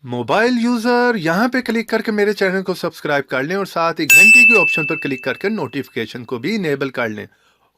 Mobile user यहाँ पे click करके मेरे चैनल को सब्सक्राइब कर लें और साथ ही घंटी के ऑप्शन पर क्लिक करके नोटिफिकेशन को भी इनेबल कर लें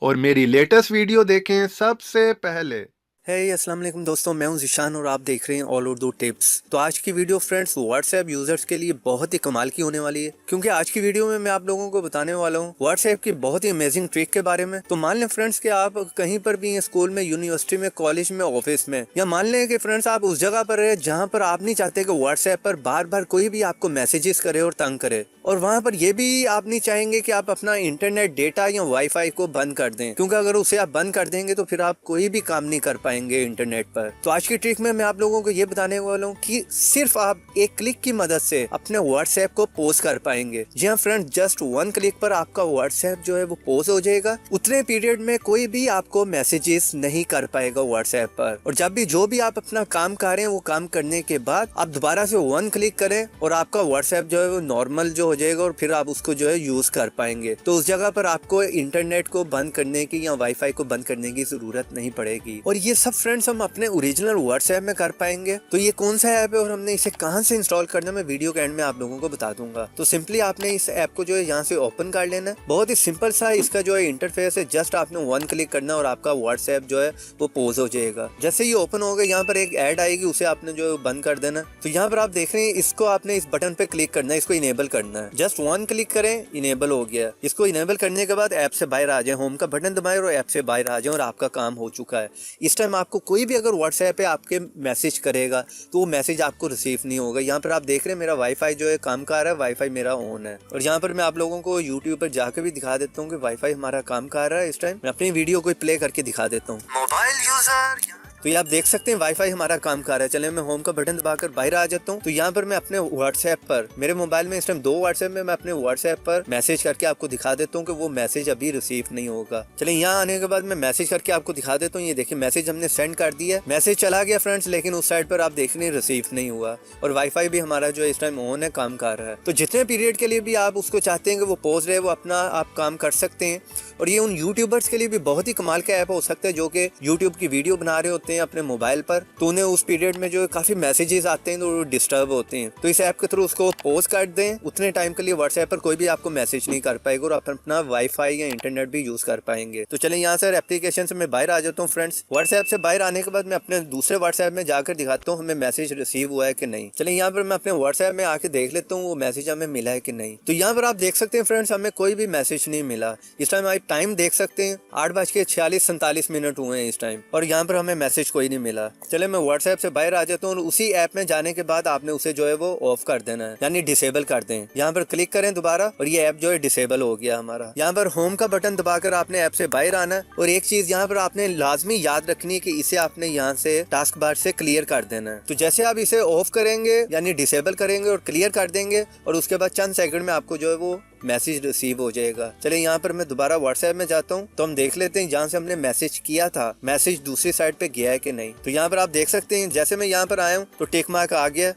और मेरी लेटेस्ट वीडियो देखें सबसे पहले। अस्सलाम वालेकुम दोस्तों, मैं हूं ज़िशान और आप देख रहे हैं ऑल उर्दू टिप्स। तो आज की वीडियो फ्रेंड्स व्हाट्सएप यूजर्स के लिए बहुत ही कमाल की होने वाली है, क्योंकि आज की वीडियो में मैं आप लोगों को बताने वाला हूं व्हाट्सएप की बहुत ही अमेजिंग ट्रिक के बारे में। तो मान लें फ्रेंड्स कि आप कहीं पर भी हैं, स्कूल में, यूनिवर्सिटी में, कॉलेज में, ऑफिस में, या मान लें कि फ्रेंड्स आप उस जगह पर है जहाँ पर आप नहीं चाहते कि व्हाट्सएप पर बार बार कोई भी आपको मैसेजेस करे और तंग करे, और वहाँ पर यह भी आप नहीं चाहेंगे कि आप अपना इंटरनेट डेटा या वाईफाई को बंद कर दें, क्योंकि अगर उसे आप बंद कर देंगे तो फिर आप कोई भी काम नहीं कर पाएंगे इंटरनेट पर। तो आज की ट्रिक में मैं आप लोगों को ये बताने वाला हूँ कि सिर्फ आप एक क्लिक की मदद से अपने व्हाट्सएप को पोस्ट कर पाएंगे। जी हाँ फ्रेंड्स, जस्ट वन क्लिक पर आपका व्हाट्सएप जो है वो पोस्ट हो जाएगा। उतने पीरियड में कोई भी आपको मैसेजेस नहीं कर पाएगा व्हाट्सएप पर, और जब भी जो भी आप अपना काम कर रहे हैं वो काम करने के बाद आप दोबारा से वन क्लिक करें और आपका व्हाट्सएप जो है वो नॉर्मल जो हो जाएगा और फिर आप उसको जो है यूज कर पाएंगे। तो उस जगह पर आपको इंटरनेट को बंद करने की या वाईफाई को बंद करने की जरूरत नहीं पड़ेगी, और ये सब फ्रेंड्स हम अपने ओरिजिनल व्हाट्सएप में कर पाएंगे। तो ये कौन सा ऐप है और हमने इसे कहां से इंस्टॉल करना है, मैं वीडियो के एंड में आप लोगों को बता दूंगा। तो सिंपली आपने इस ऐप को जो है यहाँ से ओपन कर लेना है। बहुत ही सिंपल सा इसका जो है इंटरफेस है, जस्ट आपने वन क्लिक करना और आपका व्हाट्सएप जो है वो पोज हो जाएगा। जैसे ये ओपन हो गया, यहाँ पर एक ऐड आएगी, उसे आपने जो है बंद कर देना। तो यहाँ पर आप देख रहे हैं, इसको आपने इस बटन पे क्लिक करना है, इसको इनेबल करना है। जस्ट वन क्लिक करें, इनेबल हो गया। इसको इनेबल करने के बाद ऐप से बाहर आ जाए, होम का बटन दबाएं और ऐप से बाहर आ जाए और आपका काम हो चुका है। इस टाइम आपको कोई भी अगर व्हाट्सएप पे आपके मैसेज करेगा तो वो मैसेज आपको रिसीव नहीं होगा। यहाँ पर आप देख रहे हैं मेरा वाईफाई जो है काम कर रहा है, वाईफाई मेरा ऑन है, और यहाँ पर मैं आप लोगों को यूट्यूब पर जाकर भी दिखा देता हूँ कि वाईफाई हमारा काम कर रहा है। इस टाइम मैं अपनी वीडियो को प्ले करके दिखा देता हूँ। मोबाइल यूजर, तो ये आप देख सकते हैं वाईफाई हमारा काम कर रहा है। चले मैं होम का बटन दबाकर बाहर आ जाता हूँ। तो यहाँ पर मैं अपने व्हाट्सएप पर, मेरे मोबाइल में इस टाइम 2 व्हाट्सएप में, मैं अपने व्हाट्सएप पर मैसेज करके आपको दिखा देता हूँ कि वो मैसेज अभी रिसीव नहीं होगा। चले यहाँ आने के बाद मैं मैसेज करके आपको दिखा देता हूँ। ये देखिए मैसेज हमने सेंड कर दिया, मैसेज चला गया फ्रेंड्स, लेकिन उस साइड पर आप देख रहे हैं रिसीव नहीं हुआ, और वाईफाई भी हमारा जो इस टाइम ऑन है, काम कर रहा है। तो जितने पीरियड के लिए भी आप उसको चाहते हैं कि वो पोज रहे, वो अपना आप काम कर सकते हैं। और ये उन यूट्यूबर्स के लिए भी बहुत ही कमाल का ऐप हो सकता है जो कि यूट्यूब की वीडियो बना रहे होते हैं अपने मोबाइल पर, तो उन्हें उस पीरियड में जो काफी मैसेजेस आते हैं तो डिस्टर्ब होते हैं। तो इस ऐप के थ्रू उसको पोज कर दें, उतने टाइम के लिए व्हाट्सएप पर कोई भी आपको मैसेज नहीं कर पाएगा और आप अपना वाईफाई या इंटरनेट भी यूज कर पाएंगे। तो चले यहाँ से एप्लीकेशन से मैं बाहर आ जाता हूँ फ्रेंड्स। व्हाट्सएप से बाहर आने के बाद मैं अपने दूसरे व्हाट्सएप में जाकर दिखाता हूँ हमें मैसेज रिसीव हुआ है कि नहीं। चले यहाँ पर मैं अपने व्हाट्सएप में आके देख लेता हूँ वो मैसेज हमें मिला है कि नहीं। तो यहाँ पर आप देख सकते हैं फ्रेंड्स, हमें कोई भी मैसेज नहीं मिला। इस टाइम आप टाइम देख सकते हैं, 8:46-47 हुए हैं इस टाइम, और यहाँ पर हमें मैसेज कोई नहीं मिला। चले मैं व्हाट्सएप से बाहर आ जाता हूँ, और उसी ऐप में जाने के बाद आपने उसे जो है वो ऑफ कर देना है, यानी डिसेबल कर दें। यहाँ पर क्लिक करें दोबारा और ये ऐप जो है डिसेबल हो गया हमारा। यहाँ पर होम का बटन दबाकर आपने ऐप से बाहर आना है, और एक चीज यहाँ पर आपने लाजमी याद रखनी है कि इसे आपने यहाँ से टास्क बार से क्लियर कर देना है। तो जैसे आप इसे ऑफ करेंगे यानी डिसेबल करेंगे और क्लियर कर देंगे, और उसके बाद चंद सेकंड में आपको जो है वो मैसेज रिसीव हो जाएगा। चले यहाँ पर मैं दोबारा व्हाट्सएप में जाता हूँ, तो हम देख लेते हैं जहाँ से हमने मैसेज किया था मैसेज दूसरी साइड पे गया है कि नहीं। तो यहाँ पर आप देख सकते हैं, जैसे मैं यहाँ पर आया हूँ तो टिक मार्क आ गया,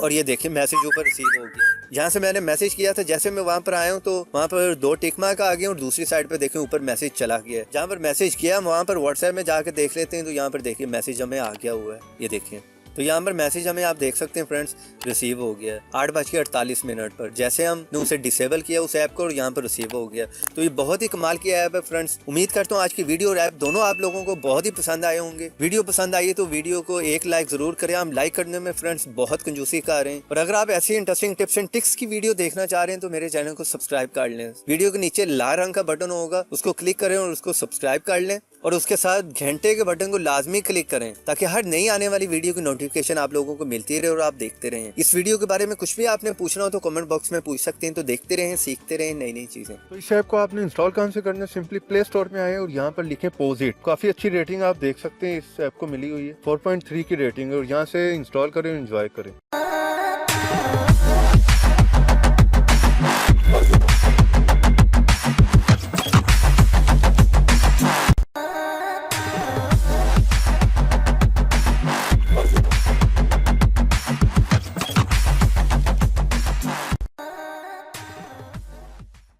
और ये देखिए मैसेज ऊपर रिसीव हो गया। जहाँ से मैंने मैसेज किया था, जैसे मैं वहाँ पर आया हूँ तो वहाँ पर 2 टिक मार्क आ गए, और दूसरी साइड पे देखें ऊपर मैसेज चला गया है। जहाँ पर मैसेज किया वहाँ पर व्हाट्सएप में जाकर देख लेते हैं, तो यहाँ पर देखिए मैसेज हमें आ गया हुआ है, ये देखिए। तो यहाँ पर मैसेज हमें आप देख सकते हैं फ्रेंड्स रिसीव हो गया है 8:48 पर, जैसे हमने उसे डिसेबल किया उस ऐप को, और यहाँ पर रिसीव हो गया। तो ये बहुत ही कमाल की ऐप है फ्रेंड्स। उम्मीद करता हूँ आज की वीडियो और ऐप दोनों आप लोगों को बहुत ही पसंद आए होंगे। वीडियो पसंद आई है तो वीडियो को एक लाइक जरूर करें। हम लाइक करने में फ्रेंड्स बहुत कंजूसी कर रहे हैं, और अगर आप ऐसी इंटरेस्टिंग टिप्स एंड ट्रिक्स की वीडियो देखना चाह रहे हैं तो मेरे चैनल को सब्सक्राइब कर लें। वीडियो के नीचे लाल रंग का बटन होगा, उसको क्लिक करें और उसको सब्सक्राइब कर लें, और उसके साथ घंटे के बटन को लाजमी क्लिक करें ताकि हर नई आने वाली वीडियो की नोटिफिकेशन आप लोगों को मिलती रहे और आप देखते रहें। इस वीडियो के बारे में कुछ भी आपने पूछना हो तो कमेंट बॉक्स में पूछ सकते हैं। तो देखते रहें, सीखते रहें नई नई चीजें। तो इस ऐप को आपने इंस्टॉल कहाँ से करना है, सिंपली प्ले स्टोर में आए और यहाँ पर लिखें पोजिट। काफी अच्छी रेटिंग आप देख सकते हैं इस ऐप को मिली हुई है, 4.3 की रेटिंग है, और यहाँ से इंस्टॉल करें, एंजॉय करें।